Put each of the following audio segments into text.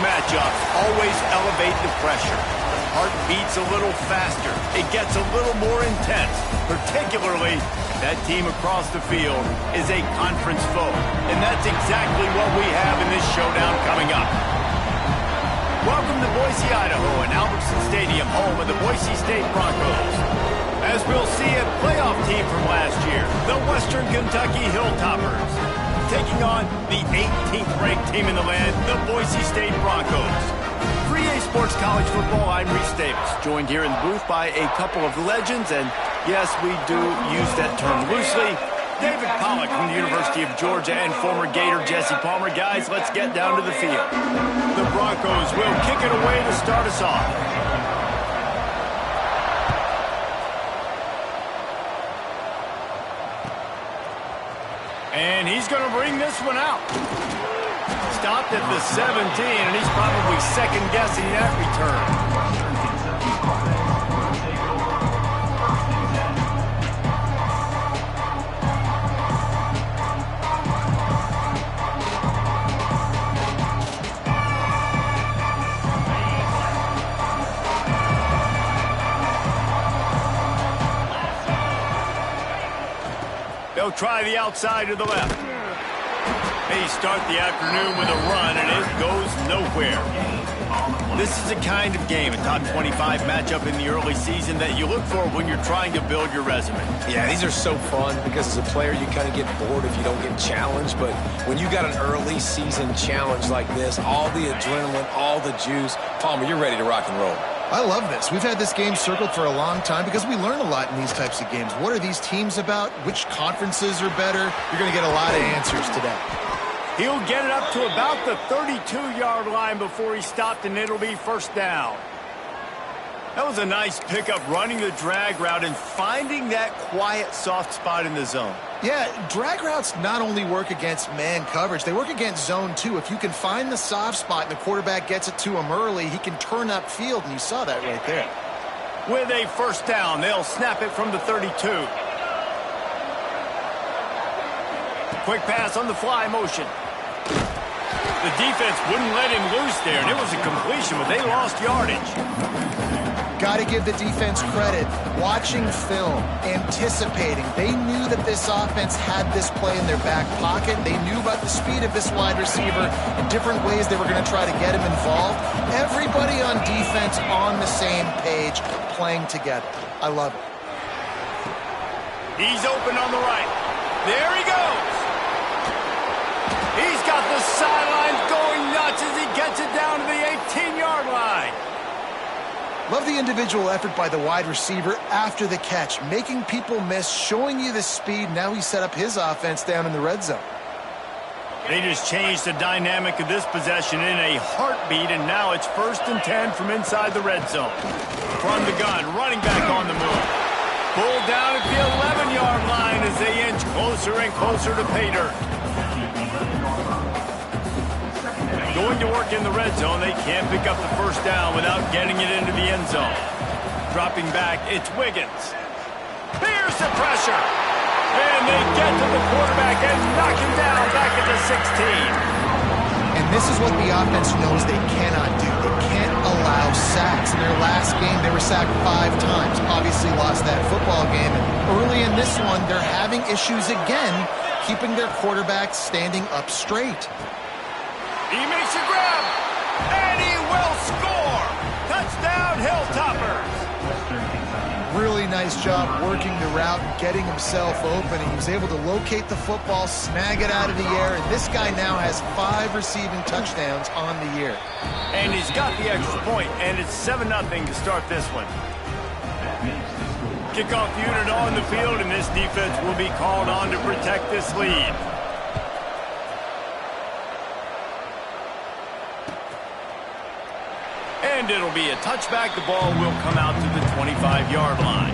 matchups always elevate the pressure. The heart beats a little faster. It gets a little more intense, particularly if that team across the field is a conference foe. And that's exactly what we have in this showdown coming up. Welcome to Boise, Idaho, and Albertson Stadium, home of the Boise State Broncos. As we'll see, a playoff team from last year, the Western Kentucky Hilltoppers, taking on the 18th ranked team in the land, the Boise State Broncos. 3A Sports College Football, I'm Reese Davis, joined here in the booth by a couple of legends, and yes, we do use that term loosely. David Pollack from the University of Georgia and former Gator Jesse Palmer. Guys, let's get down to the field. The Broncos will kick it away to start us off. And he's going to bring this one out. Stopped at the 17, and he's probably second-guessing that return. They'll try the outside to the left. They start the afternoon with a run, and it goes nowhere. This is the kind of game, a top 25 matchup in the early season, that you look for when you're trying to build your resume. Yeah, these are so fun because as a player, you kind of get bored if you don't get challenged. But when you got an early season challenge like this, all the adrenaline, all the juice, Palmer, you're ready to rock and roll. I love this. We've had this game circled for a long time because we learn a lot in these types of games. What are these teams about? Which conferences are better? You're going to get a lot of answers today. He'll get it up to about the 32-yard line before he stopped, and it'll be first down. That was a nice pickup, running the drag route and finding that quiet, soft spot in the zone. Yeah, drag routes not only work against man coverage, they work against zone too. If you can find the soft spot and the quarterback gets it to him early, he can turn upfield, and you saw that right there. With a first down, they'll snap it from the 32. Quick pass on the fly motion. The defense wouldn't let him loose there, and it was a completion, but they lost yardage. Got to give the defense credit. Watching film, anticipating. They knew that this offense had this play in their back pocket. They knew about the speed of this wide receiver and different ways they were going to try to get him involved. Everybody on defense on the same page, playing together. I love it. He's open on the right. There he goes. He's got the sidelines going nuts as he gets it down to the 18-yard line. Love the individual effort by the wide receiver after the catch, making people miss, showing you the speed. Now he set up his offense down in the red zone. They just changed the dynamic of this possession in a heartbeat, and now it's 1st and 10 from inside the red zone. From the gun, running back on the move. Pulled down at the 11-yard line as they inch closer and closer to pay dirt. Going to work in the red zone. They can't pick up the first down without getting it into the end zone. Dropping back, it's Wiggins. Here's the pressure. And they get to the quarterback and knock him down back at the 16. And this is what the offense knows they cannot do. They can't allow sacks. In their last game, they were sacked 5 times. Obviously lost that football game. And early in this one, they're having issues again, keeping their quarterback standing up straight. He makes a grab, and he will score! Touchdown, Hilltoppers! Really nice job working the route and getting himself open. He was able to locate the football, snag it out of the air, and this guy now has 5 receiving touchdowns on the year. And he's got the extra point, and it's 7-0 to start this one. Kickoff unit on the field, and this defense will be called on to protect this lead. And it'll be a touchback. The ball will come out to the 25-yard line.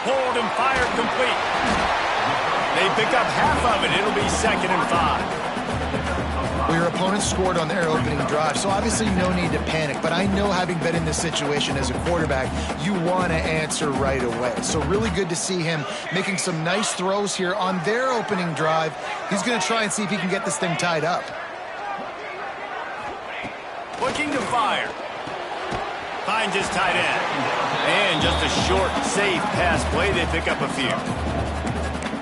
Pulled and fired complete. They pick up half of it. It'll be 2nd and 5. Well, your opponent scored on their opening drive, so obviously no need to panic. But I know, having been in this situation as a quarterback, you want to answer right away. So really good to see him making some nice throws here on their opening drive. He's going to try and see if he can get this thing tied up. Looking to fire. Finds his tight end. And just a short, safe pass play. They pick up a few.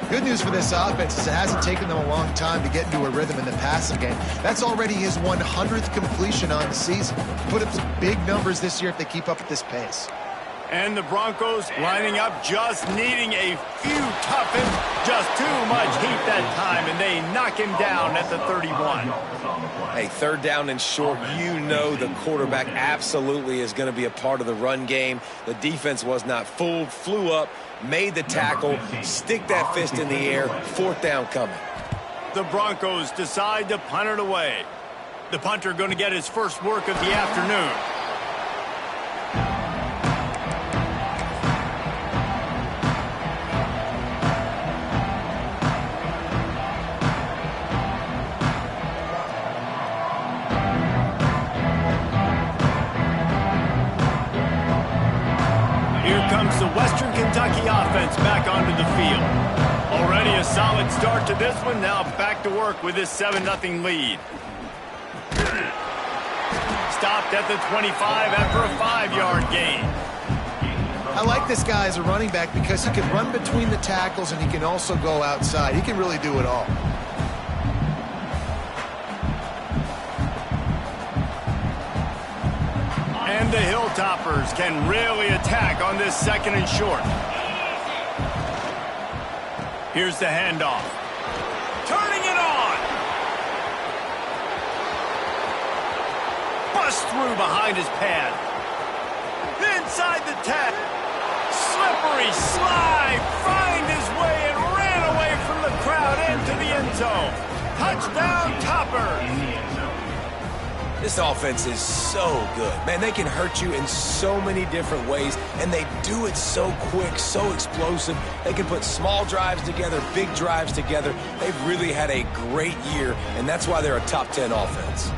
Good news for this offense is it hasn't taken them a long time to get into a rhythm in the passing game. That's already his 100th completion on the season. Put up some big numbers this year if they keep up at this pace. And the Broncos lining up, just needing a few toughens. Just too much heat that time, and they knock him down at the 31. Hey, 3rd down and short, you know the quarterback absolutely is going to be a part of the run game. The defense was not fooled, flew up, made the tackle, stick that fist in the air, 4th down coming. The Broncos decide to punt it away. The punter going to get his first work of the afternoon. The Western Kentucky offense back onto the field. Already a solid start to this one. Now back to work with this 7-0 lead. Stopped at the 25 after a 5-yard gain. I like this guy as a running back because he can run between the tackles and he can also go outside. He can really do it all. And the Hilltoppers can really attack on this 2nd and short. Here's the handoff. Turning it on. Bust through behind his pad. Inside the 10. Slippery slide. Find his way and ran away from the crowd into the end zone. Touchdown, Toppers. This offense is so good. Man, they can hurt you in so many different ways, and they do it so quick, so explosive. They can put small drives together, big drives together. They've really had a great year, and that's why they're a top 10 offense.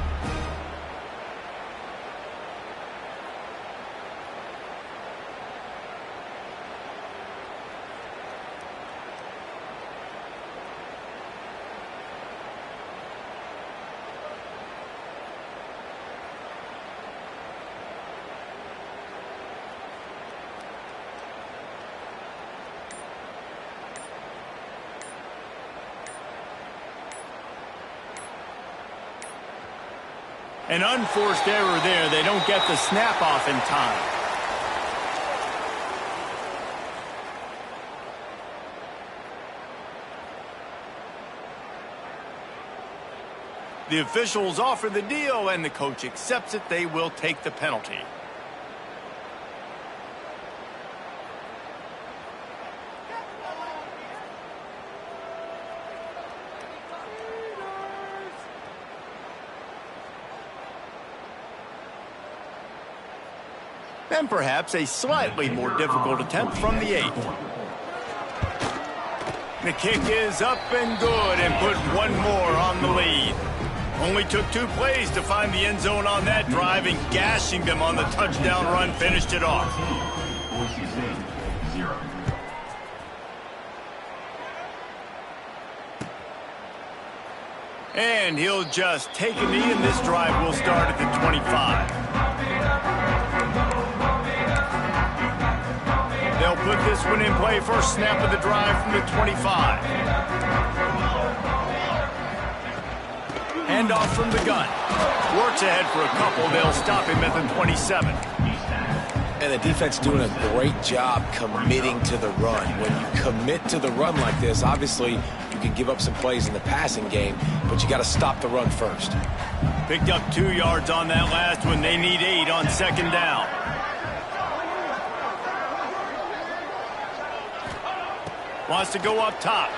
An unforced error there. They don't get the snap off in time. The officials offer the deal, and the coach accepts it. They will take the penalty. And perhaps a slightly more difficult attempt from the 8. The kick is up and good, and put one more on the lead. Only took 2 plays to find the end zone on that drive, and gashing them on the touchdown run finished it off. Boise St, 0. And he'll just take a knee, and this drive will start at the 25. They'll put this one in play. First snap of the drive from the 25. Handoff from the gun. Works ahead for a couple. They'll stop him at the 27. And the defense doing a great job committing to the run. When you commit to the run like this, obviously you can give up some plays in the passing game, but you got to stop the run first. Picked up 2 yards on that last one. They need 8 on 2nd down. Wants to go up top.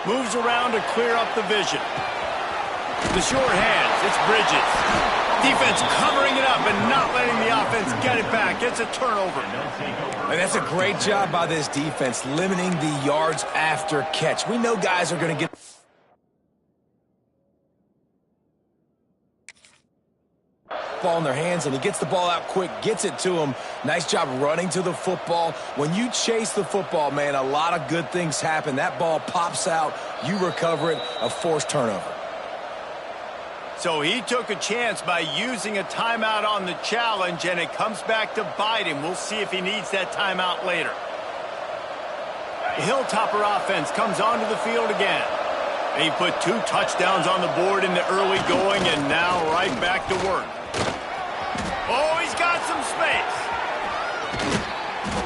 Moves around to clear up the vision. The short hands. It's Bridges. Defense covering it up and not letting the offense get it back. It's a turnover. And that's a great job by this defense, limiting the yards after catch. We know guys are going to get ball in their hands, and he gets the ball out quick, gets it to him. Nice job running to the football. When you chase the football, man, a lot of good things happen. That ball pops out, you recover it, a forced turnover. So he took a chance by using a timeout on the challenge, and it comes back to bite him. We'll see if he needs that timeout later. The Hilltopper offense comes onto the field again. They put 2 touchdowns on the board in the early going, and now right back to work. Oh, he's got some space.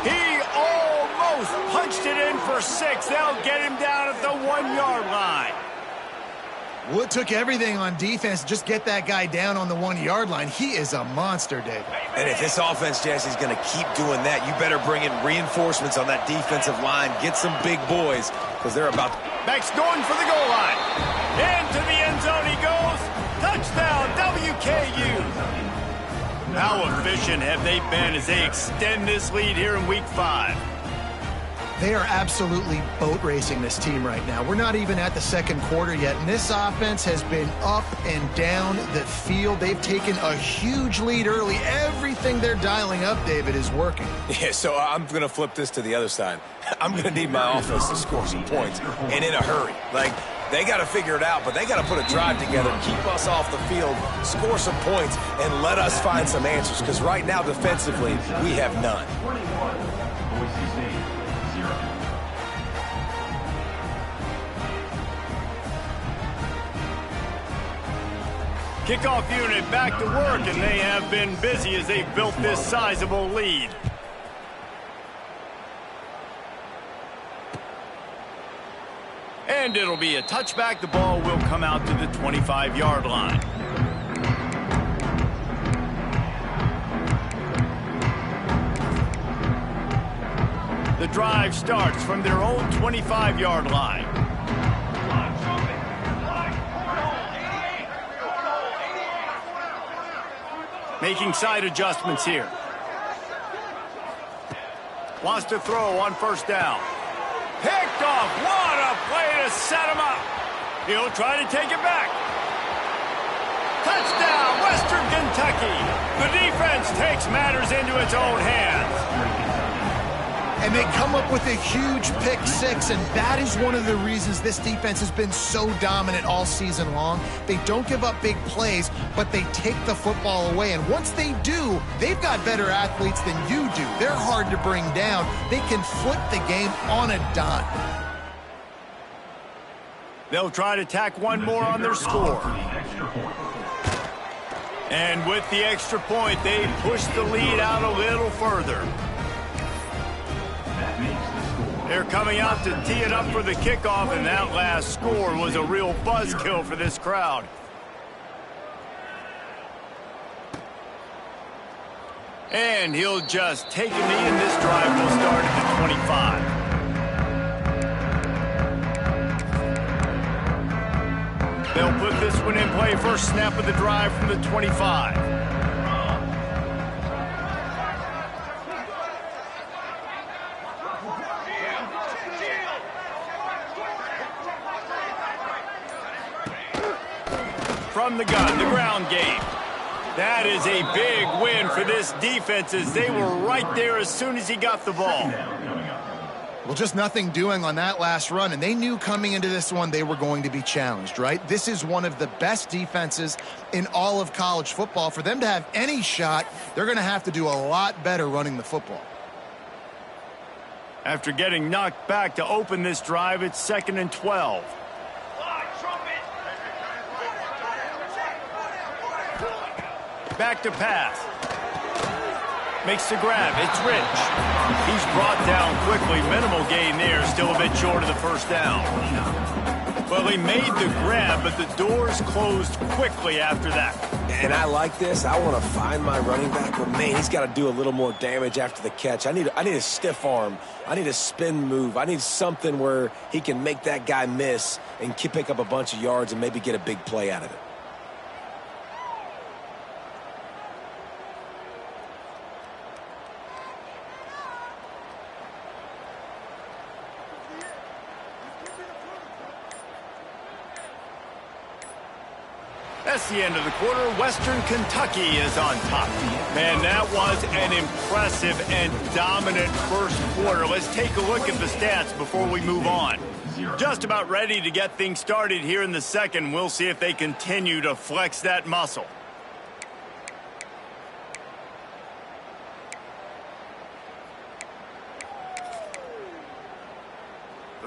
He almost punched it in for 6. They'll get him down at the 1-yard line. Well, it took everything on defense to just get that guy down on the 1-yard line. He is a monster, David. And if this offense, Jesse, is going to keep doing that, you better bring in reinforcements on that defensive line. Get some big boys, because they're about to... Max going for the goal line. Into the end zone he goes. Touchdown, WKU. How efficient have they been as they extend this lead here in Week 5? They are absolutely boat racing this team right now. We're not even at the second quarter yet, and this offense has been up and down the field. They've taken a huge lead early. Everything they're dialing up, David, is working. Yeah, so I'm going to flip this to the other side. I'm going to need my offense to score some points, and in a hurry. Like, they got to figure it out, but they got to put a drive together, keep us off the field, score some points, and let us find some answers, because right now, defensively, we have none. 21, Boise St. 0. Kickoff unit back to work, and they have been busy as they've built this sizable lead. And it'll be a touchback. The ball will come out to the 25-yard line. The drive starts from their own 25-yard line. Making side adjustments here. Wants to throw on first down. Picked off. What a play to set him up. He'll try to take it back. Touchdown, Western Kentucky. The defense takes matters into its own hands. And they come up with a huge pick 6, and that is one of the reasons this defense has been so dominant all season long. They don't give up big plays, but they take the football away. And once they do, they've got better athletes than you do. They're hard to bring down. They can flip the game on a dime. They'll try to tack one more on their score. And with the extra point, they push the lead out a little further. They're coming out to tee it up for the kickoff, and that last score was a real buzzkill for this crowd. And he'll just take a knee, and this drive will start at the 25. They'll put this one in play. First snap of the drive from the 25. From the gun, the ground game. That is a big win for this defense as they were right there as soon as he got the ball. Well, just nothing doing on that last run, and they knew coming into this one they were going to be challenged, right? This is one of the best defenses in all of college football. For them to have any shot, they're going to have to do a lot better running the football. After getting knocked back to open this drive, it's 2nd and 12. Back to pass. Makes the grab. It's Rich. He's brought down quickly. Minimal gain there. Still a bit short of the first down. Well, he made the grab, but the doors closed quickly after that. And I like this. I want to find my running back, but man, he's got to do a little more damage after the catch. I need a stiff arm. I need a spin move. I need something where he can make that guy miss and pick up a bunch of yards and maybe get a big play out of it. That's the end of the quarter. Western Kentucky is on top. Man, that was an impressive and dominant first quarter. Let's take a look at the stats before we move on. Just about ready to get things started here in the second. We'll see if they continue to flex that muscle.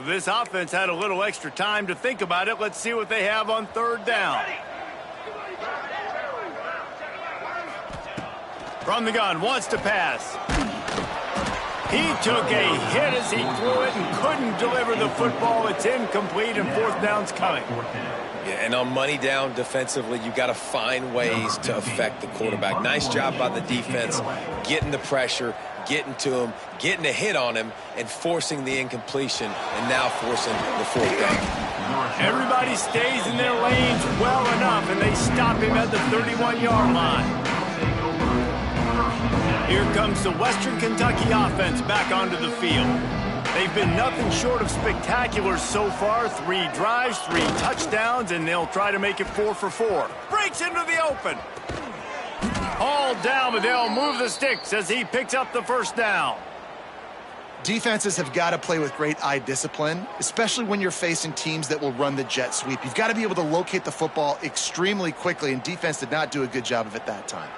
This offense had a little extra time to think about it. Let's see what they have on third down. From the gun, wants to pass. He took a hit as he threw it and couldn't deliver the football. It's incomplete and fourth down's coming. Yeah, and on money down defensively, you got to find ways to affect the quarterback. Nice job by the defense, getting the pressure, getting to him, getting a hit on him, and forcing the incompletion, and now forcing the fourth down. Everybody stays in their lanes well enough, and they stop him at the 31-yard line. Here comes the Western Kentucky offense back onto the field. They've been nothing short of spectacular so far. 3 drives, 3 touchdowns, and they'll try to make it 4 for 4. Breaks into the open. All down, but they'll move the sticks as he picks up the first down. Defenses have got to play with great eye discipline, especially when you're facing teams that will run the jet sweep. You've got to be able to locate the football extremely quickly, and defense did not do a good job of it that time.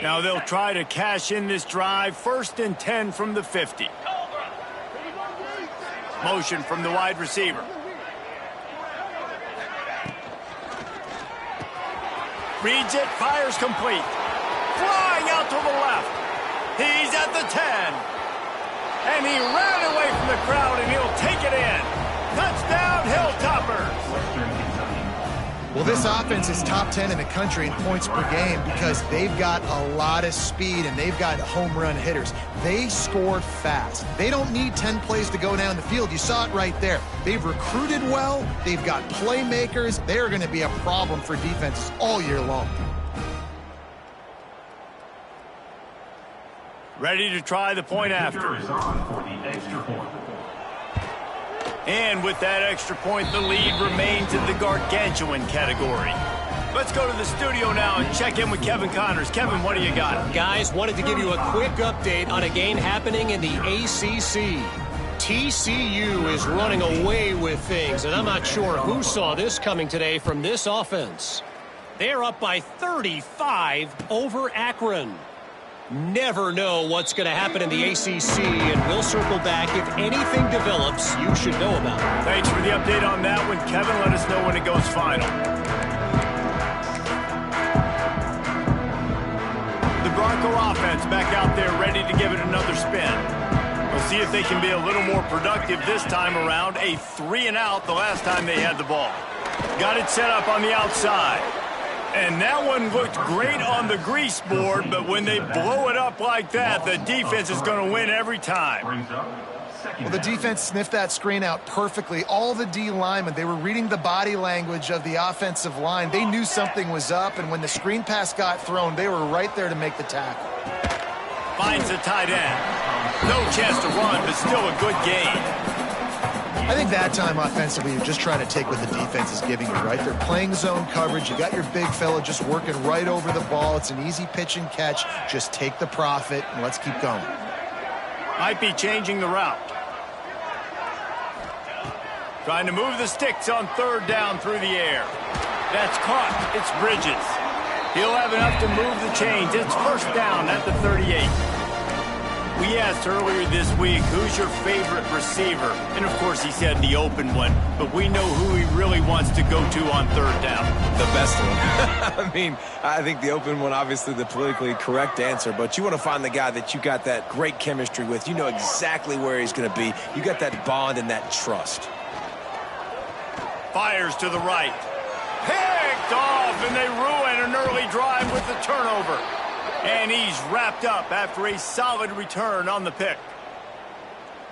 Now they'll try to cash in this drive. 1st and 10 from the 50. Motion from the wide receiver. Reads it, fires complete. Flying out to the left. He's at the 10. And he ran away from the crowd, and he'll take it in. Touchdown, Hilltoppers. Well, this offense is top 10 in the country in points per game because they've got a lot of speed and they've got home run hitters. They score fast. They don't need 10 plays to go down the field. You saw it right there. They've recruited well. They've got playmakers. They're going to be a problem for defenses all year long. Ready to try the point after. And with that extra point, the lead remains in the gargantuan category. Let's go to the studio now and check in with Kevin Connors. Kevin, what do you got? Guys, wanted to give you a quick update on a game happening in the ACC. TCU is running away with things, and I'm not sure who saw this coming today from this offense. They're up by 35 over Akron. Never know what's going to happen in the ACC, and we'll circle back if anything develops you should know about. Thanks for the update on that one, Kevin. Let us know when it goes final. The Bronco offense back out there ready to give it another spin. We'll see if they can be a little more productive this time around. A 3-and-out the last time they had the ball. Got it set up on the outside. And that one looked great on the grease board, but when they blow it up like that, the defense is going to win every time. Well, the defense sniffed that screen out perfectly. All the D linemen, they were reading the body language of the offensive line. They knew something was up, and when the screen pass got thrown, they were right there to make the tackle. Finds the tight end. No chance to run, but still a good gain. I think that time offensively, you're just trying to take what the defense is giving you, right? They're playing zone coverage. You got your big fella just working right over the ball. It's an easy pitch and catch. Just take the profit, and let's keep going. Might be changing the route. Trying to move the sticks on third down through the air. That's caught. It's Bridges. He'll have enough to move the chains. It's first down at the 38. We asked earlier this week, who's your favorite receiver? And, of course, he said the open one. But we know who he really wants to go to on third down. The best one. I mean, I think the open one, obviously the politically correct answer. But you want to find the guy that you got that great chemistry with. You know exactly where he's going to be. You got that bond and that trust. Fires to the right. Picked off, and they ruin an early drive with the turnover. And he's wrapped up after a solid return on the pick.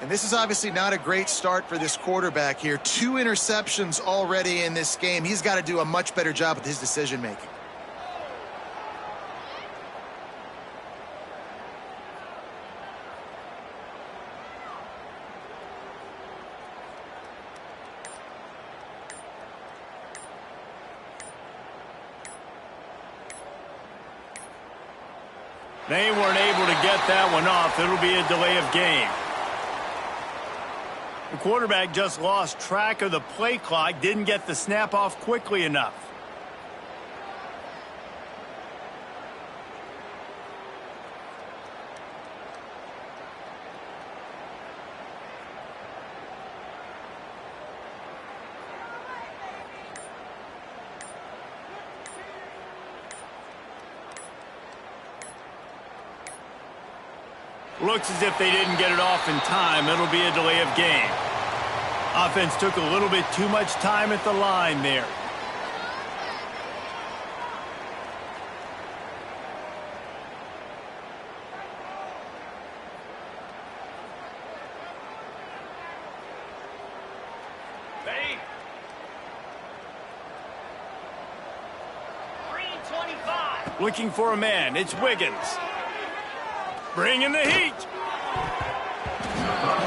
And this is obviously not a great start for this quarterback here. 2 interceptions already in this game. He's got to do a much better job with his decision-making. They weren't able to get that one off. It'll be a delay of game. The quarterback just lost track of the play clock, didn't get the snap off quickly enough. Looks as if they didn't get it off in time. It'll be a delay of game. Offense took a little bit too much time at the line there. Ready? 3:25. Looking for a man. It's Wiggins. Bringing the heat.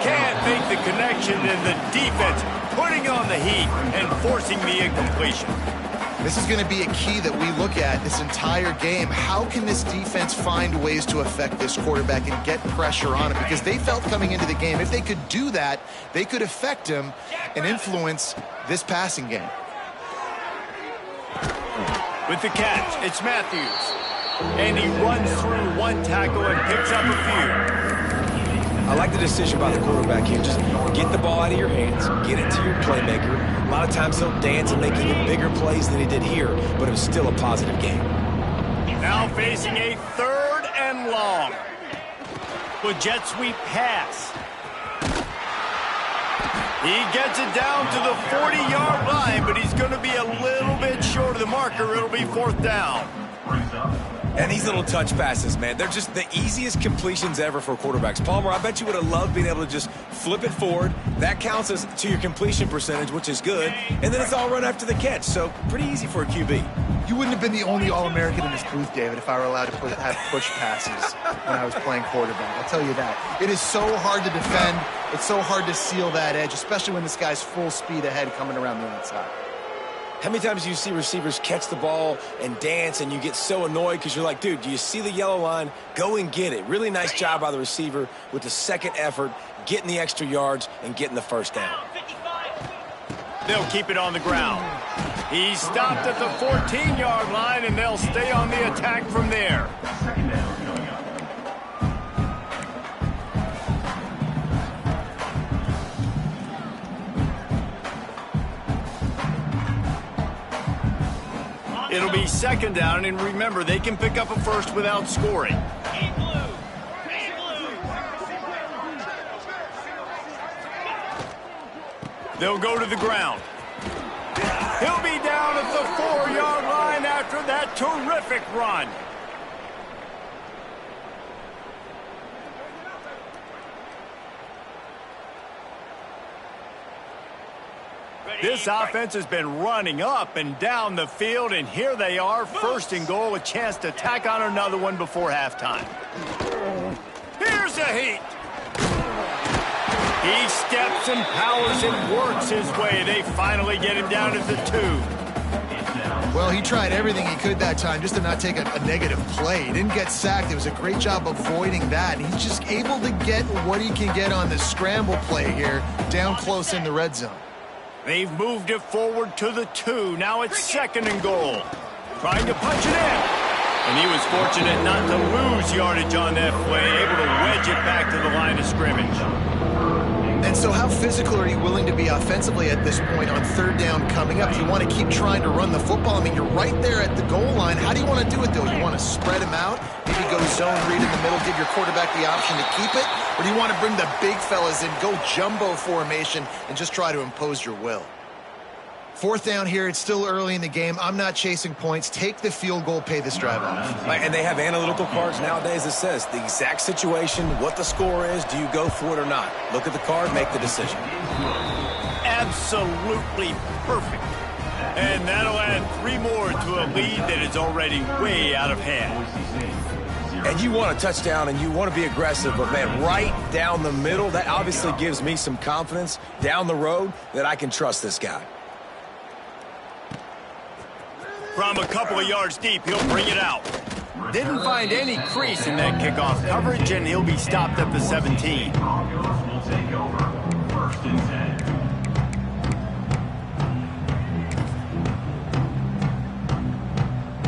Can't make the connection, and the defense putting on the heat and forcing the incompletion. This is going to be a key that we look at this entire game. How can this defense find ways to affect this quarterback and get pressure on him? Because they felt coming into the game, if they could do that, they could affect him and influence this passing game. With the catch, it's Matthews. And he runs through one tackle and picks up a few. I like the decision by the quarterback here. Just get the ball out of your hands, get it to your playmaker. A lot of times he'll dance and make even bigger plays than he did here, but it was still a positive game. Now facing a 3rd and long. With jet sweep pass. He gets it down to the 40-yard line, but he's going to be a little bit short of the marker. It'll be 4th down. And these little touch passes, man, they're just the easiest completions ever for quarterbacks. Palmer, I bet you would have loved being able to just flip it forward. That counts as to your completion percentage, which is good. And then it's all run after the catch, so pretty easy for a QB. You wouldn't have been the only All-American in this booth, David, if I were allowed to have push passes when I was playing quarterback. I'll tell you that. It is so hard to defend. It's so hard to seal that edge, especially when this guy's full speed ahead coming around the outside. How many times do you see receivers catch the ball and dance and you get so annoyed because you're like, dude, do you see the yellow line? Go and get it. Really nice job by the receiver with the second effort, getting the extra yards and getting the 1st down. They'll keep it on the ground. He stopped at the 14-yard line, and they'll stay on the attack from there. It'll be 2nd down, and remember, they can pick up a first without scoring. They'll go to the ground. He'll be down at the 4-yard line after that terrific run. This offense has been running up and down the field, and here they are, 1st and goal, a chance to tack on another one before halftime. Here's a heat. He steps and powers and works his way. They finally get him down at the 2. Well, he tried everything he could that time just to not take a negative play. He didn't get sacked. It was a great job avoiding that. And he's just able to get what he can get on the scramble play here, down close in the red zone. They've moved it forward to the 2. Now it's 2nd and goal. Trying to punch it in. And he was fortunate not to lose yardage on that play, able to wedge it back to the line of scrimmage. And so how physical are you willing to be offensively at this point on 3rd down coming up? Do you want to keep trying to run the football? I mean, you're right there at the goal line. How do you want to do it, though? You want to spread him out, maybe go zone read in the middle, give your quarterback the option to keep it? Or do you want to bring the big fellas in, go jumbo formation, and just try to impose your will? 4th down here. It's still early in the game. I'm not chasing points. Take the field goal, pay this drive off. And they have analytical cards nowadays that says the exact situation, what the score is, do you go for it or not? Look at the card, make the decision. Absolutely perfect. And that'll add 3 more to a lead that is already way out of hand. And you want a touchdown and you want to be aggressive, but man, right down the middle, that obviously gives me some confidence down the road that I can trust this guy. From a couple of yards deep, he'll bring it out. Didn't find any crease in that kickoff coverage, and he'll be stopped at the 17. Broncos will take over. 1st and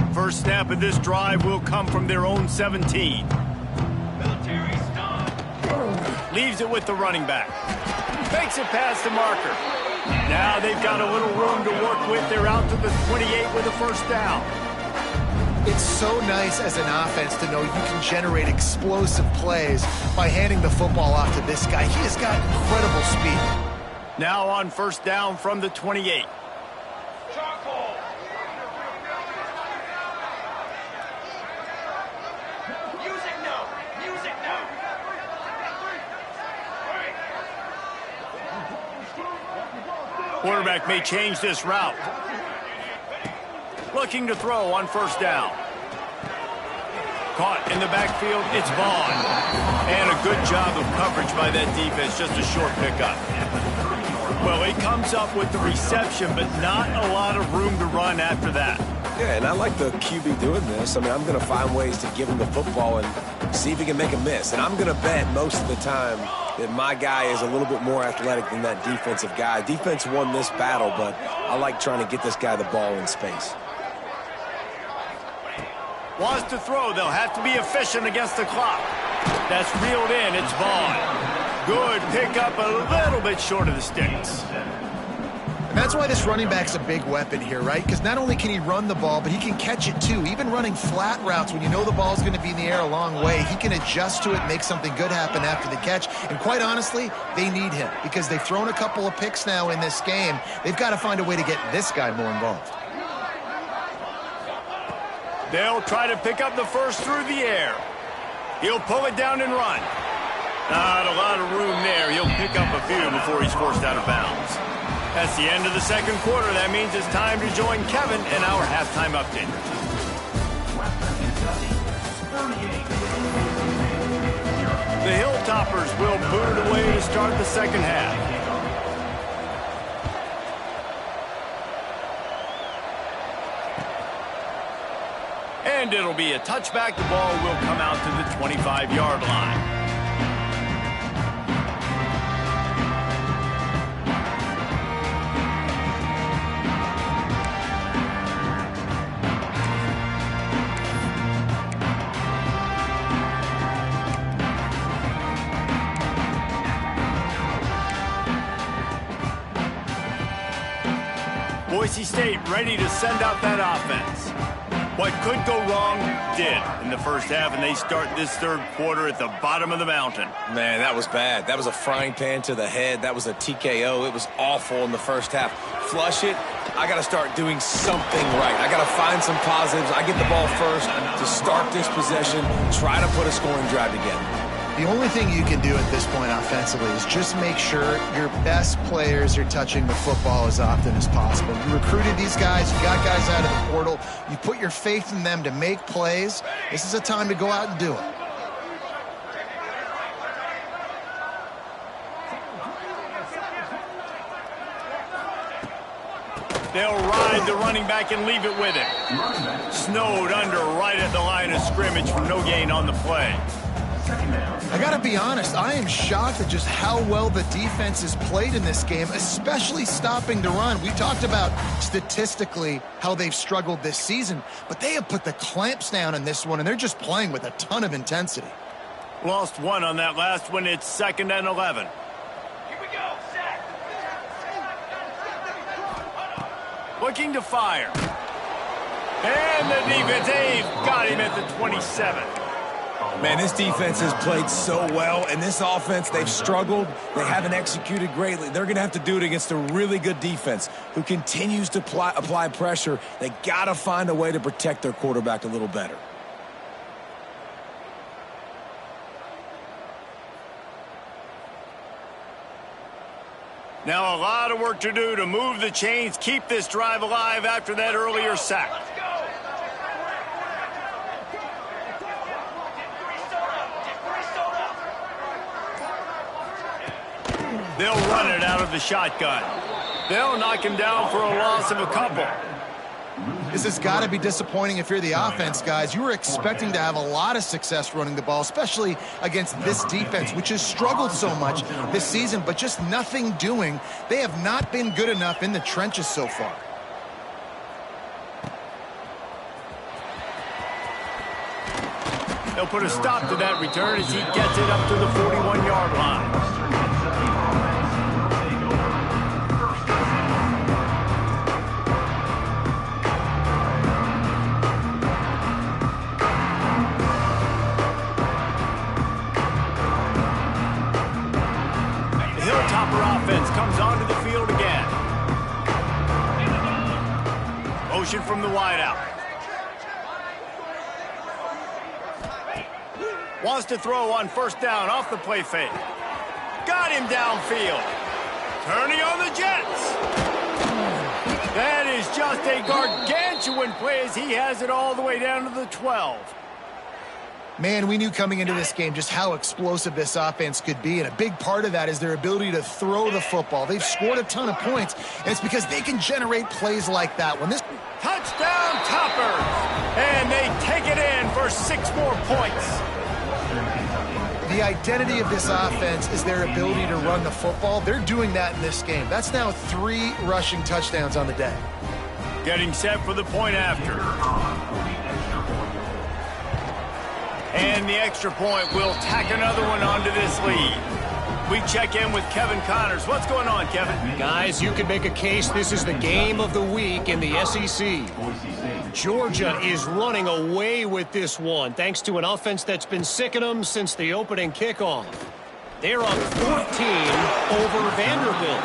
10. First snap of this drive will come from their own 17. Leaves it with the running back. Fakes it past the marker. Now they've got a little room to work with. They're out to the 28 with a first down. It's so nice as an offense to know you can generate explosive plays by handing the football off to this guy. He has got incredible speed. Now on first down from the 28. Quarterback may change this route. Looking to throw on first down. Caught in the backfield, it's Vaughn. And a good job of coverage by that defense, just a short pickup. Well, he comes up with the reception, but not a lot of room to run after that. Yeah, and I like the QB doing this. I mean, I'm going to find ways to give him the football and see if he can make a miss. And I'm going to bet most of the time that my guy is a little bit more athletic than that defensive guy. Defense won this battle, but I like trying to get this guy the ball in space. Wants to throw. They'll have to be efficient against the clock. That's reeled in. It's Vaughn. Good pickup, a little bit short of the sticks. And that's why this running back's a big weapon here, right? Because not only can he run the ball, but he can catch it too. Even running flat routes when you know the ball's going to be in the air a long way, he can adjust to it, make something good happen after the catch. And quite honestly, they need him because they've thrown a couple of picks now in this game. They've got to find a way to get this guy more involved. They'll try to pick up the first through the air. He'll pull it down and run. Not a lot of room there. He'll pick up a few before he's forced out of bounds. That's the end of the second quarter. That means it's time to join Kevin in our halftime update. The Hilltoppers will boot it away to start the second half. And it'll be a touchback. The ball will come out to the 25-yard line. Boise State ready to send out that offense. What could go wrong did in the first half, and they start this third quarter at the bottom of the mountain. Man, that was bad. That was a frying pan to the head. That was a TKO. It was awful in the first half. Flush it. I got to start doing something right. I got to find some positives. I get the ball first to start this possession, try to put a scoring drive together. The only thing you can do at this point offensively is just make sure your best players are touching the football as often as possible. You recruited these guys, you got guys out of the portal, you put your faith in them to make plays. This is a time to go out and do it. They'll ride the running back and leave it with him. Snowed under right at the line of scrimmage for no gain on the play. I got to be honest, I am shocked at just how well the defense has played in this game, especially stopping the run. We talked about statistically how they've struggled this season, but they have put the clamps down in this one, and they're just playing with a ton of intensity. Lost one on that last one. It's 2nd and 11. Here we go, set. Looking to fire. And the defense, they've got him at the 27. Man, this defense has played so well, and this offense, they've struggled. They haven't executed greatly. They're going to have to do it against a really good defense who continues to apply pressure. They got to find a way to protect their quarterback a little better. Now a lot of work to do to move the chains, keep this drive alive after that earlier sack. Let's go. They'll run it out of the shotgun. They'll knock him down for a loss of a couple. This has got to be disappointing if you're the offense, guys. You were expecting to have a lot of success running the ball, especially against this defense, which has struggled so much this season, but just nothing doing. They have not been good enough in the trenches so far. They'll put a stop to that return as he gets it up to the 41-yard line. Offense comes onto the field again. Motion from the wideout. Wants to throw on first down off the play fake. Got him downfield. Turning on the Jets. That is just a gargantuan play as he has it all the way down to the 12. Man, we knew coming into this game just how explosive this offense could be, and a big part of that is their ability to throw the football. They've scored a ton of points, and it's because they can generate plays like that. When this touchdown Toppers, and they take it in for 6 more points. The identity of this offense is their ability to run the football. They're doing that in this game. That's now 3 rushing touchdowns on the day. Getting set for the point after. And the extra point will tack another one onto this lead. We check in with Kevin Connors. What's going on, Kevin? Guys, you can make a case this is the game of the week in the SEC. Georgia is running away with this one, thanks to an offense that's been sicking them since the opening kickoff. They're up 14 over Vanderbilt.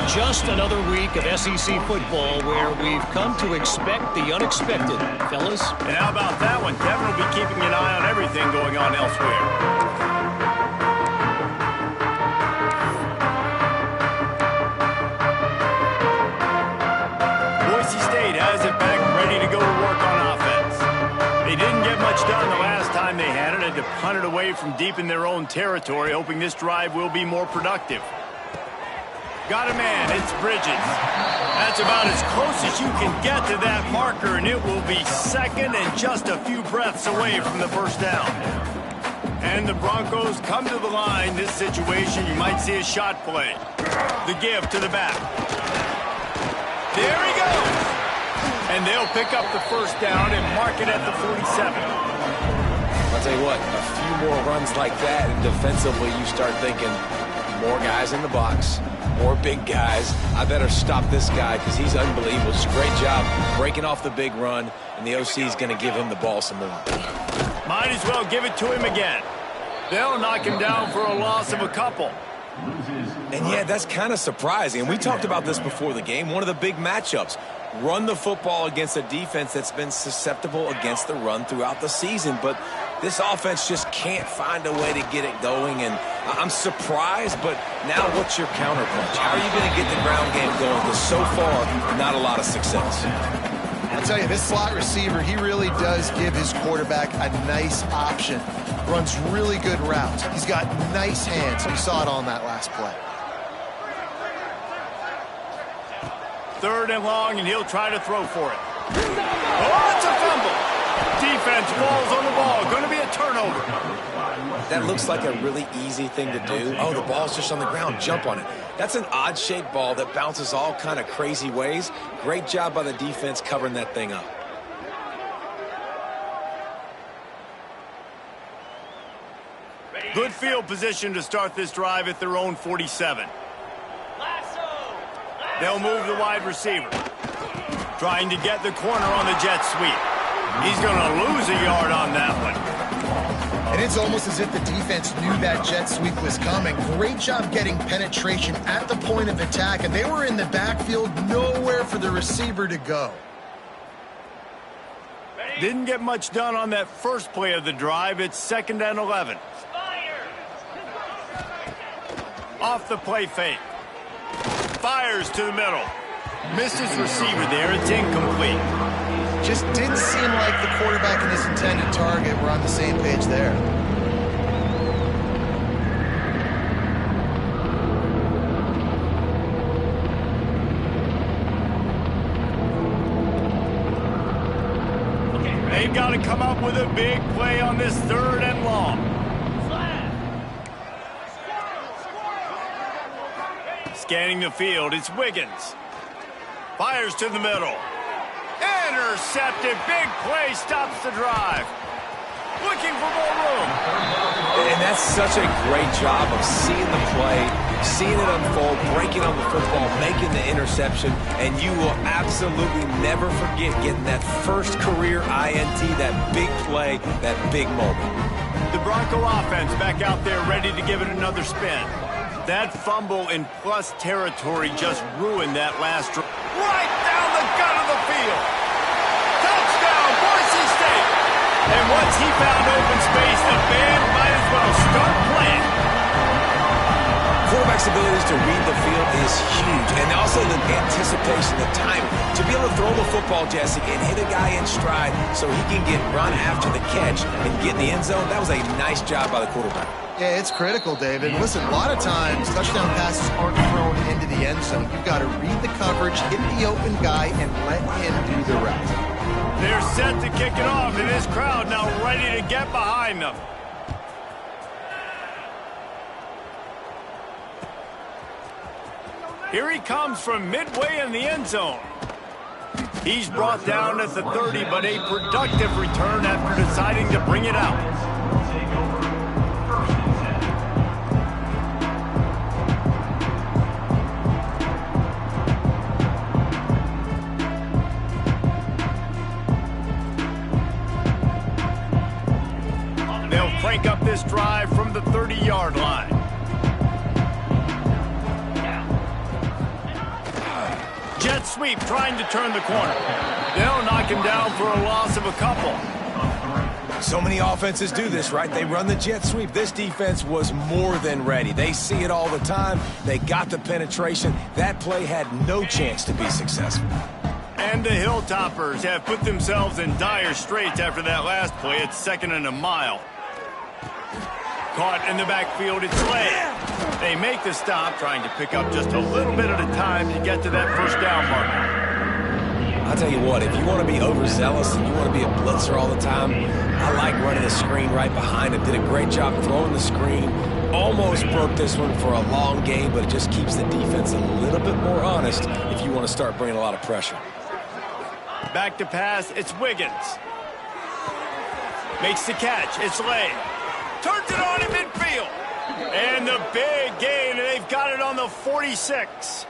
Just another week of SEC football where we've come to expect the unexpected, fellas. And how about that one? Kevin will be keeping an eye on everything going on elsewhere. Boise State has it back ready to go to work on offense. They didn't get much done the last time they had it. Had to punt it away from deep in their own territory, hoping this drive will be more productive. Got a man, it's Bridges. That's about as close as you can get to that marker, and it will be second and just a few breaths away from the first down. And the Broncos come to the line. This situation, you might see a shot play. The give to the back. There he goes. And they'll pick up the first down and mark it at the 47. I'll tell you what, a few more runs like that, and defensively you start thinking, more guys in the box, more big guys. I better stop this guy because he's unbelievable. It's a great job breaking off the big run, and the OC is going to give him the ball some more. Might as well give it to him again. They'll knock him down for a loss of a couple. And yeah, that's kind of surprising. And we talked about this before the game. One of the big matchups. Run the football against a defense that's been susceptible against the run throughout the season. But this offense just can't find a way to get it going. And I'm surprised, but now what's your counterpunch? How are you going to get the ground game going? Because so far, not a lot of success. I'll tell you, this slot receiver, he really does give his quarterback a nice option. Runs really good routes. He's got nice hands. We saw it on that last play. 3rd and long, and he'll try to throw for it. Oh, it's a fumble. Defense falls on the ball. Going to be a turnover. That looks like a really easy thing to do. Oh, the ball's just on the ground. Jump on it. That's an odd-shaped ball that bounces all kind of crazy ways. Great job by the defense covering that thing up. Good field position to start this drive at their own 47. They'll move the wide receiver. Trying to get the corner on the jet sweep. He's going to lose a yard on that one. And it's almost as if the defense knew that jet sweep was coming. Great job getting penetration at the point of attack, and they were in the backfield, nowhere for the receiver to go. Didn't get much done on that first play of the drive. It's 2nd and 11. Off the play fake. Fires to the middle. Missed his receiver there. It's incomplete. Just didn't seem like the quarterback and his intended target were on the same page there. They've got to come up with a big play on this 3rd and long. Scanning the field, it's Wiggins. Fires to the middle. Intercepted. Big play stops the drive. Looking for more room. And that's such a great job of seeing the play, seeing it unfold, breaking on the football, making the interception, and you will absolutely never forget getting that first career INT, that big play, that big moment. The Bronco offense back out there ready to give it another spin. That fumble in plus territory just ruined that last drive. Right down the gut of the field. Touchdown, Boise State. And once he found open space, the band might as well start playing. Quarterback's abilities to read the field is huge, and also the anticipation, the timing. To be able to throw the football, Jesse, and hit a guy in stride so he can get run after the catch and get in the end zone, that was a nice job by the quarterback. Yeah, it's critical, David. Listen, a lot of times touchdown passes aren't thrown into the end zone. You've got to read the coverage, hit the open guy, and let him do the rest. They're set to kick it off, and this crowd now ready to get behind them. Here he comes from midway in the end zone. He's brought down at the 30, but a productive return after deciding to bring it out. They'll crank up this drive from the 30-yard line. Jet sweep trying to turn the corner. They'll knock him down for a loss of a couple. So many offenses do this, right? They run the jet sweep. This defense was more than ready. They see it all the time. They got the penetration. That play had no chance to be successful. And the Hilltoppers have put themselves in dire straits after that last play. It's 2nd and a mile. Caught in the backfield, it's Slade. They make the stop, trying to pick up just a little bit at a time to get to that first down marker. I'll tell you what, if you want to be overzealous and you want to be a blitzer all the time, I like running a screen right behind him. Did a great job throwing the screen. Almost broke this one for a long game, but it just keeps the defense a little bit more honest if you want to start bringing a lot of pressure. Back to pass, it's Wiggins. Makes the catch, it's Slade. Turns it on in midfield. And the big gain, and they've got it on the 46.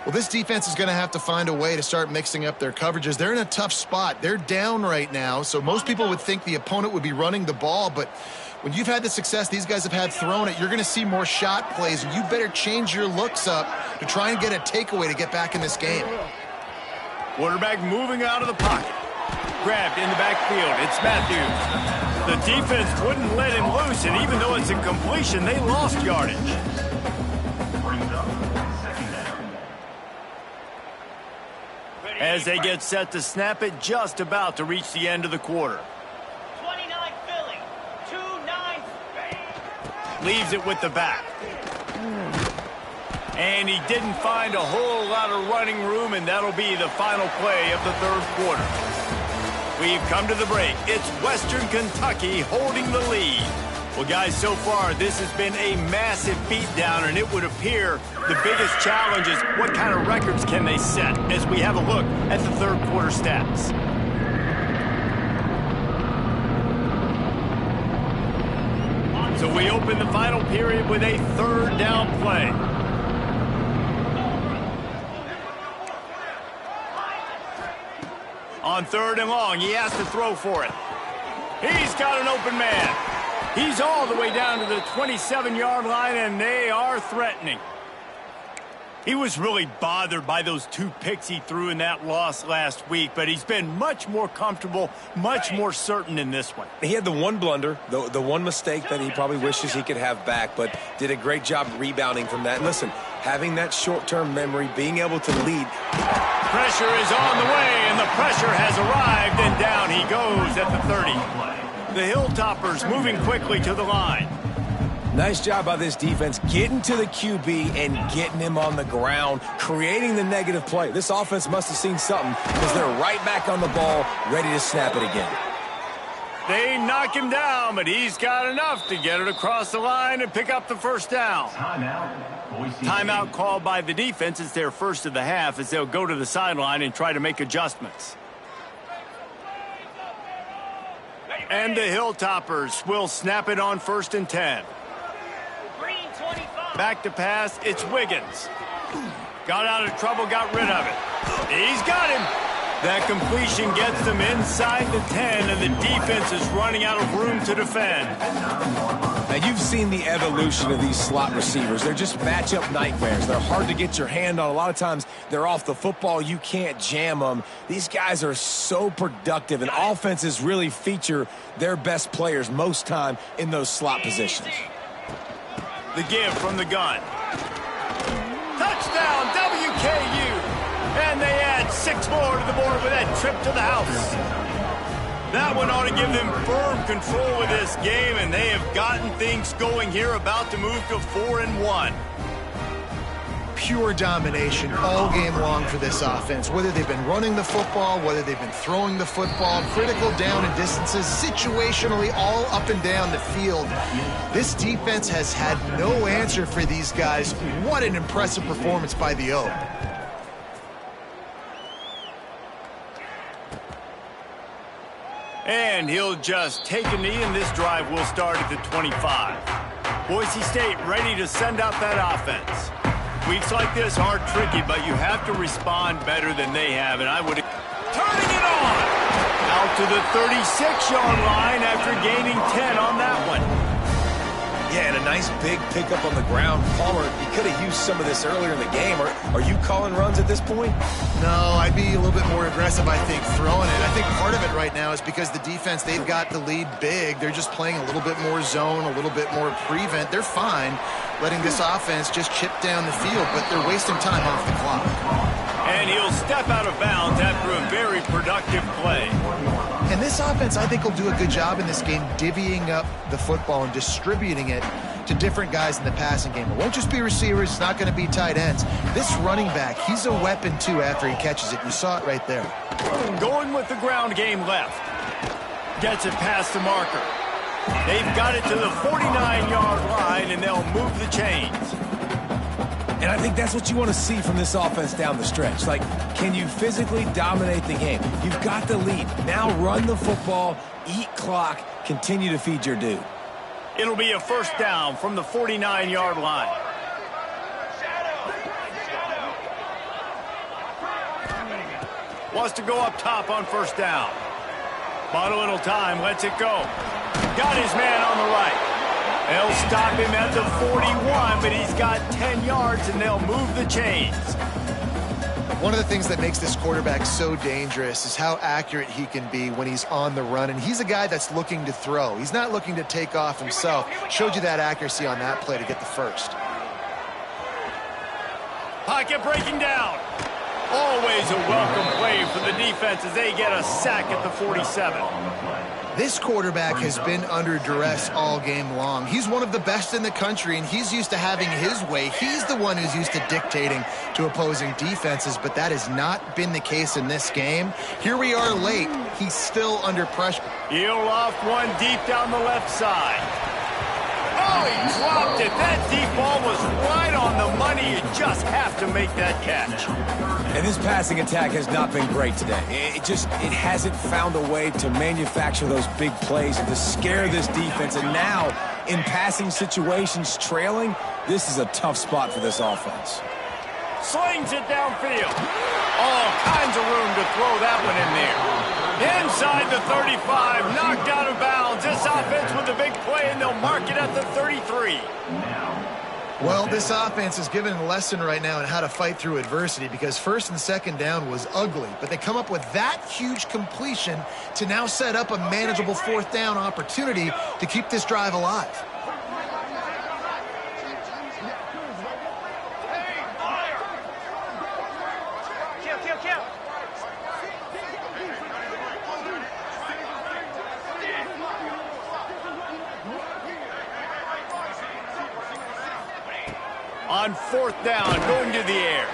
Well, this defense is going to have to find a way to start mixing up their coverages. They're in a tough spot. They're down right now, so most people would think the opponent would be running the ball, but when you've had the success these guys have had throwing it, you're going to see more shot plays, and you better change your looks up to try and get a takeaway to get back in this game. Quarterback moving out of the pocket. Grabbed in the backfield. It's Matthews. The defense wouldn't let him loose, and even though it's a completion, they lost yardage. As they get set to snap it, just about to reach the end of the quarter. 29 Philly, 2-9 Spain. Leaves it with the back. And he didn't find a whole lot of running room, and that'll be the final play of the 3rd quarter. We've come to the break. It's Western Kentucky holding the lead. Well, guys, so far this has been a massive beatdown, and it would appear the biggest challenge is what kind of records can they set as we have a look at the 3rd quarter stats. So we open the final period with a 3rd down play. On 3rd and long, he has to throw for it. He's got an open man. He's all the way down to the 27-yard line, and they are threatening. He was really bothered by those 2 picks he threw in that loss last week, but he's been much more comfortable, much more certain in this one. He had the one blunder, the one mistake that he probably wishes he could have back, but did a great job rebounding from that. And listen, having that short-term memory, being able to lead. Pressure is on the way, and the pressure has arrived, and down he goes at the 30. The Hilltoppers moving quickly to the line. Nice job by this defense getting to the QB and getting him on the ground, creating the negative play. This offense must have seen something because they're right back on the ball, ready to snap it again. They knock him down, but he's got enough to get it across the line and pick up the first down. Timeout called by the defense. It's their first of the half as they'll go to the sideline and try to make adjustments. And the Hilltoppers will snap it on 1st and 10. Back to pass, it's Wiggins. Got out of trouble, got rid of it. He's got him. That completion gets them inside the 10, and the defense is running out of room to defend. Now, you've seen the evolution of these slot receivers. They're just matchup nightmares. They're hard to get your hand on. A lot of times, they're off the football. You can't jam them. These guys are so productive, and offenses really feature their best players most time in those slot positions. The give from the gun. Touchdown, WKU. And they add 6 more to the board with that trip to the house. That one ought to give them firm control of this game, and they have gotten things going here, about to move to 4-1. Pure domination all game long for this offense. Whether they've been running the football, whether they've been throwing the football, critical down and distances, situationally all up and down the field. This defense has had no answer for these guys. What an impressive performance by the Oak. And he'll just take a knee, and this drive will start at the 25. Boise State ready to send out that offense. Weeks like this are tricky, but you have to respond better than they have, and I would... Turning it on! Out to the 36-yard line after gaining 10 on that one. Yeah, and a nice big pickup on the ground. Palmer, he could have used some of this earlier in the game. Are you calling runs at this point? No, I'd be a little bit more aggressive, I think, throwing it. I think part of it right now is because the defense, they've got the lead big. They're just playing a little bit more zone, a little bit more prevent. They're fine letting this offense just chip down the field, but they're wasting time off the clock. And he'll step out of bounds after a very productive play. And this offense, I think, will do a good job in this game divvying up the football and distributing it to different guys in the passing game. It won't just be receivers. It's not going to be tight ends. This running back, he's a weapon, too, after he catches it. You saw it right there. Going with the ground game left. Gets it past the marker. They've got it to the 49-yard line, and they'll move the chains. And I think that's what you want to see from this offense down the stretch. Like, can you physically dominate the game? You've got the lead. Now run the football, eat clock, continue to feed your dude. It'll be a first down from the 49-yard line. Wants to go up top on first down. Bought a little time, lets it go. Got his man on the right. They'll stop him at the 41, but he's got 10 yards, and they'll move the chains. One of the things that makes this quarterback so dangerous is how accurate he can be when he's on the run. And he's a guy that's looking to throw. He's not looking to take off himself. Showed you that accuracy on that play to get the first. Pocket breaking down. Always a welcome play for the defense as they get a sack at the 47. This quarterback has been under duress all game long. He's one of the best in the country, and he's used to having his way. He's the one who's used to dictating to opposing defenses, but that has not been the case in this game. Here we are late. He's still under pressure. He'll loft one deep down the left side. Oh, he dropped it. That deep ball was right on the money. You just have to make that catch. And this passing attack has not been great today. It hasn't found a way to manufacture those big plays and to scare this defense. And now, in passing situations, trailing, this is a tough spot for this offense. Slings it downfield. All kinds of room to throw that one in there. Inside the 35, knocked out of bounds. This offense with a big play, and they'll mark it at the 33. Well, this offense is given a lesson right now on how to fight through adversity, because first and second down was ugly, but they come up with that huge completion to now set up a manageable fourth down opportunity to keep this drive alive. 4th down, going to the air.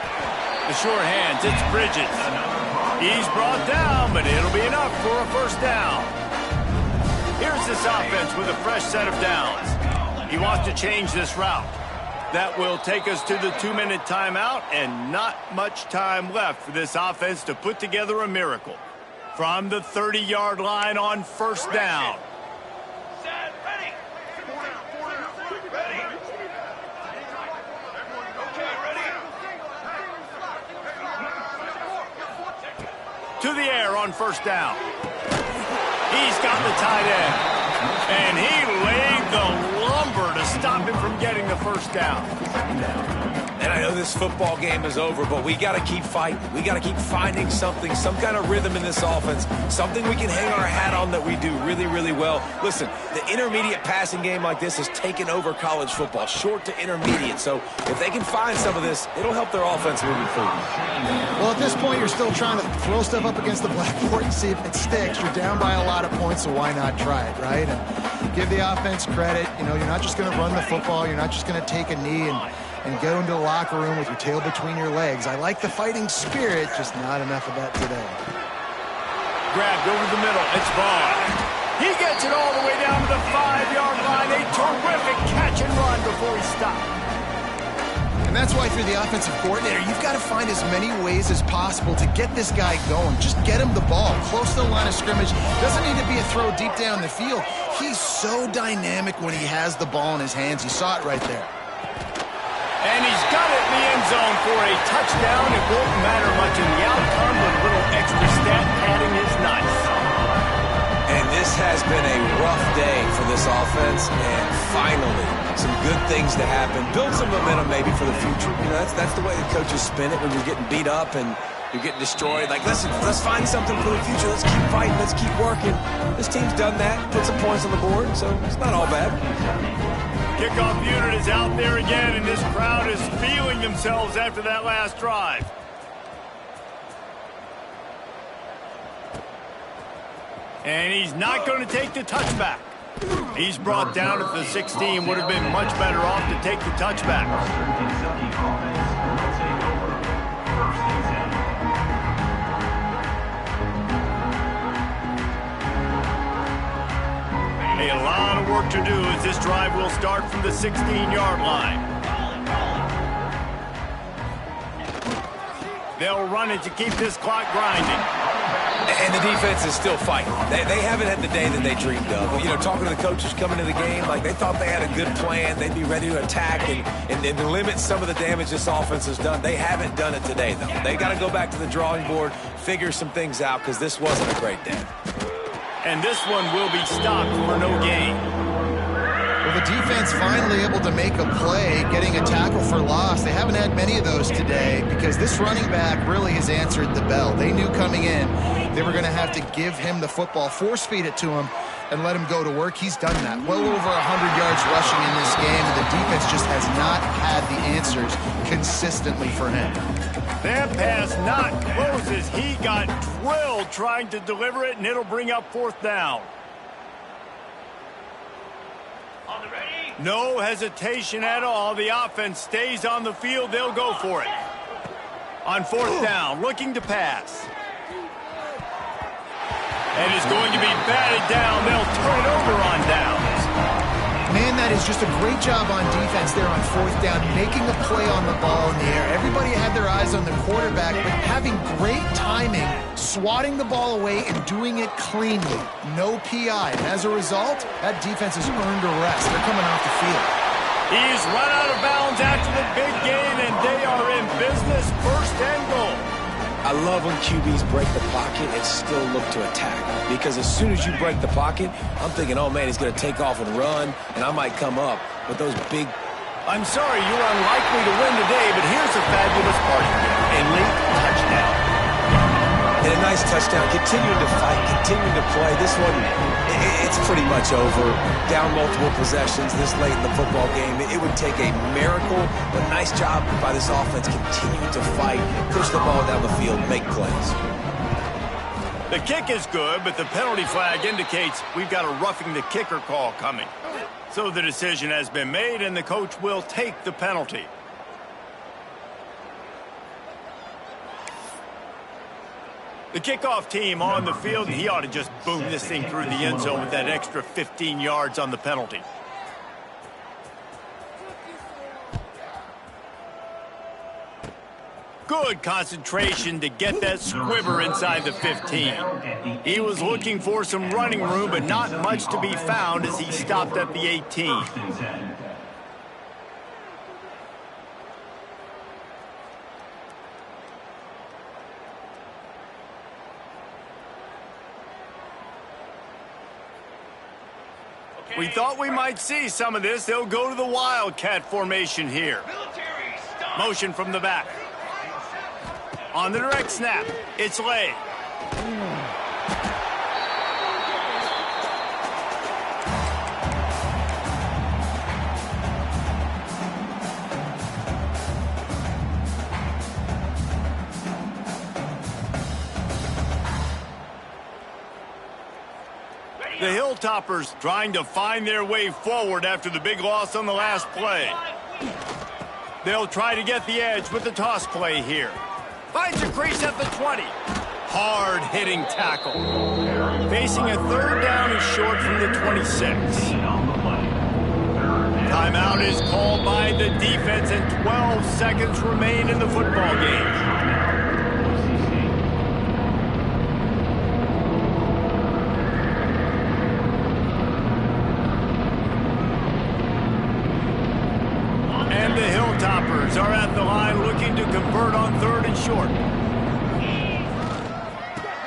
The short hands, it's Bridges. He's brought down, but it'll be enough for a 1st down. Here's this offense with a fresh set of downs. He wants to change this route. That will take us to the 2-minute timeout, and not much time left for this offense to put together a miracle. From the 30-yard line on 1st down. Set, ready. Ready. Okay, ready. To the air on 1st down. He's got the tight end. And he laid the lumber to stop him from getting the 1st down. And I know this football game is over, but we got to keep fighting. We got to keep finding something, some kind of rhythm in this offense, something we can hang our hat on that we do really, really well. Listen, the intermediate passing game like this has taken over college football, short to intermediate. So if they can find some of this, it'll help their offense moving forward. Well, at this point, you're still trying to throw stuff up against the blackboard and see if it sticks. You're down by a lot of points, so why not try it, right? And give the offense credit. You know, you're not just going to run the football. You're not just going to take a knee and go into the locker room with your tail between your legs. I like the fighting spirit, just not enough of that today. Grabbed over the middle. It's Vaughn. He gets it all the way down to the 5-yard line. A terrific catch and run before he stopped. And that's why, if you're the offensive coordinator, you've got to find as many ways as possible to get this guy going. Just get him the ball close to the line of scrimmage. Doesn't need to be a throw deep down the field. He's so dynamic when he has the ball in his hands. You saw it right there. And he's got it in the end zone for a touchdown. It won't matter much in the outcome, but a little extra stat padding is nice. And this has been a rough day for this offense, and finally, some good things to happen. Build some momentum maybe for the future. You know, that's the way the coaches spin it when you're getting beat up and you're getting destroyed. Like, listen, let's find something for the future. Let's keep fighting. Let's keep working. This team's done that, put some points on the board, so it's not all bad. Kickoff unit is out there again, and this crowd is feeling themselves after that last drive. And he's not going to take the touchback. He's brought down at the 16. Would have been much better off to take the touchback. A lot of work to do as this drive will start from the 16-yard line. They'll run it to keep this clock grinding. And the defense is still fighting. They haven't had the day that they dreamed of. You know, talking to the coaches coming to the game, like they thought they had a good plan. They'd be ready to attack and limit some of the damage this offense has done. They haven't done it today, though. They got to go back to the drawing board, figure some things out, because this wasn't a great day. And this one will be stopped for no gain. Well, the defense finally able to make a play, getting a tackle for loss. They haven't had many of those today because this running back really has answered the bell. They knew coming in they were going to have to give him the football, force feed it to him, and let him go to work. He's done that. Well over 100 yards rushing in this game, and the defense just has not had the answers consistently for him. That pass not closes. He got drilled trying to deliver it, and it'll bring up 4th down. On the ready. No hesitation at all. The offense stays on the field. They'll go for it. On 4th down, looking to pass. And is going to be batted down. They'll turn it over on downs. Man, that is just a great job on defense there on 4th down, making a play on the ball in the air. Everybody had their eyes on the quarterback, but having great timing, swatting the ball away and doing it cleanly. No PI. And as a result, that defense has earned a rest. They're coming off the field. He's run out of bounds after the big gain, and they are in business. 1st and goal. I love when QBs break the pocket and still look to attack. Because as soon as you break the pocket, I'm thinking, oh, man, he's going to take off and run, and I might come up. But those big... I'm sorry, you're unlikely to win today, but here's a fabulous party. A late touchdown. And a nice touchdown. Continuing to fight, continuing to play. This one, it's pretty much over. Down multiple possessions this late in the football game. It would take a miracle, but nice job by this offense continuing to fight, push the ball down the field, make plays. The kick is good, but the penalty flag indicates we've got a roughing the kicker call coming. So the decision has been made, and the coach will take the penalty. The kickoff team on the field, and he ought to just boom this thing through the end zone with that extra 15 yards on the penalty. Good concentration to get that squibber inside the 15. He was looking for some running room, but not much to be found as he stopped at the 18. We thought we might see some of this. They'll go to the Wildcat formation here. Motion from the back. On the direct snap, it's Lay. The Hilltoppers trying to find their way forward after the big loss on the last play. They'll try to get the edge with the toss play here. Finds a crease at the 20. Hard-hitting tackle. Facing a third down and short from the 26. Timeout is called by the defense and 12 seconds remain in the football game. And the Hilltoppers are at the line looking to convert on 3rd and short.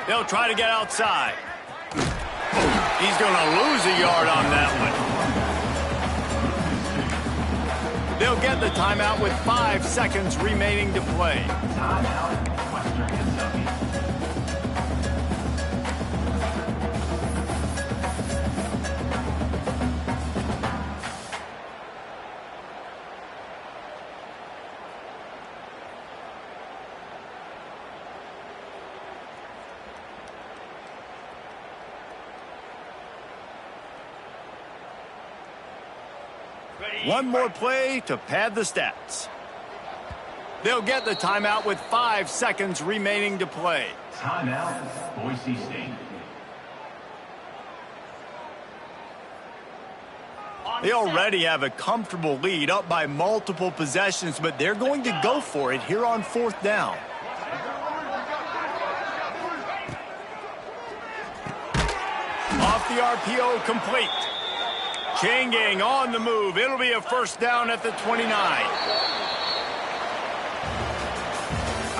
They'll try to get outside. He's going to lose a yard on that one. They'll get the timeout with 5 seconds remaining to play. One more play to pad the stats. They'll get the timeout with 5 seconds remaining to play. Timeout, Boise State. They already have a comfortable lead, up by multiple possessions, but they're going to go for it here on 4th down. Off the RPO, complete. Chain gang on the move. It'll be a 1st down at the 29.